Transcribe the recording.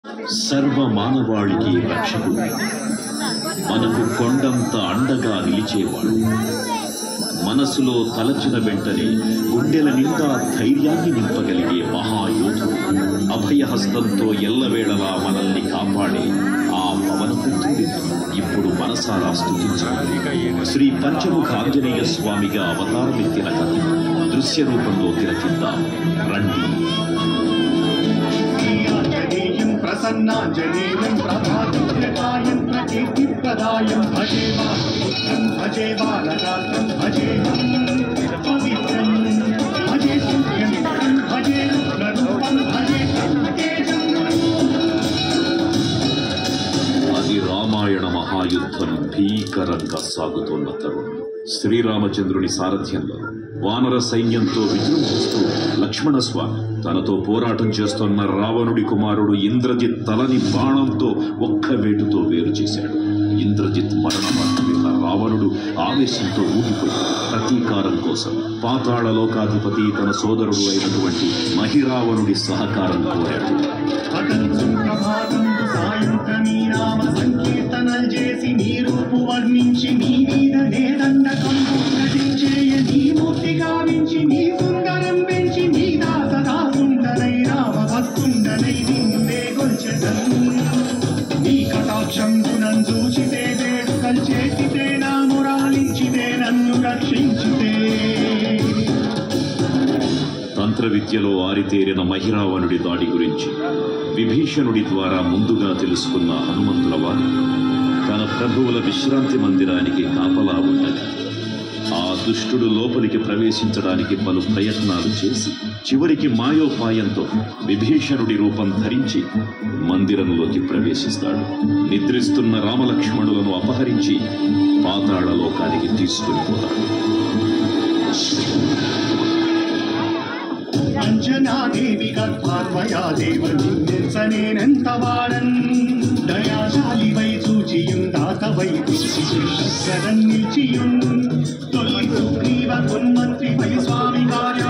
సర్వ మానవాళికి రక్షకుడు, మనకు కొండంత అండగా నిలిచేవాడు, మనసులో తలచిన వెంటనే గుండెల నిండా ధైర్యాన్ని నింపగలిగే మహాయోధుడు, అభయహస్తంతో ఎల్లవేళలా మనల్ని కాపాడే ఆ పవనపుత్రుడిని ఇప్పుడు మనసారా స్తుతించాలి. శ్రీ పంచముఖ ఆంజనేయ స్వామిగా అవతారమెత్తిన కథ దృశ్య రూపంలో తిలకిద్దాం రండి. ప్రసన్నాంజనేయం ప్రభాతం ప్రకీర్తిప్రదాయం భజే బాలగాత్రం భజేహం పవిత్రం భజే సూర్యమిత్రం భజే రుద్రరూపం భజే సర్వతేజం. అది రామాయణ మహాయుద్ధం భీకరంగా సాగుతోన్న తరుణం. శ్రీరామచంద్రుని సారథ్యంలో వానర సైన్యంతో విజృంభిస్తూ లక్ష్మణస్వామి తనతో పోరాటం చేస్తున్న రావణుడి కుమారుడు ఇంద్రజిత్ తలని బాణంతో ఒక్క వేటుతో వేరు చేశాడు. ఇంద్రజిత్ మరణ వార్త విన్న రావణుడు ఆవేశంతో ఊగిపోయి ప్రతీకారం కోసం పాతాళ లోకాధిపతి తన సోదరుడు అయినటువంటి మహిరావణుడి సహకారం కోరాడు. సంకీర్తనలు చేసి నీ రూపు వర్ణించి నీ మీద నేదండకం నటించేయ నీ మూర్తి గావించి నీ సుందరం పెంచి నీ దాసదా సుందరై రామ భక్తుండనై నిన్నే గొల్చెదను. నీ కటాక్షం గుణం చూచితే వేడుకలు చేసితే నా మురాలించితే నన్ను రక్షించితే. తంత్ర విద్యలో ఆరితేరిన మహిరావణుడి దాడి గురించి విభీషణుడి ద్వారా ముందుగా తెలుసుకున్న హనుమంతుల వారు తన ప్రభువుల విశ్రాంతి మందిరానికి కాపలా ఉండగా ఆ దుష్టుడు లోపలికి ప్రవేశించడానికి పలు ప్రయత్నాలు చేసి చివరికి మాయోపాయంతో విభీషణుడి రూపం ధరించి మందిరంలోకి ప్రవేశిస్తాడు. నిద్రిస్తున్న రామలక్ష్మణులను అపహరించి పాతాళ లోకానికి తీసుకుని పోతాడు. అంజనాదేవి గర్భాత్మయా దేవను నిల్సనేనంత వాడన్ దయాశాలివై చూచియుందాతవై శరణ్ నిలిచియున్ తొలి సుగ్రీవ కున్మంత్రిపై స్వామి కార్య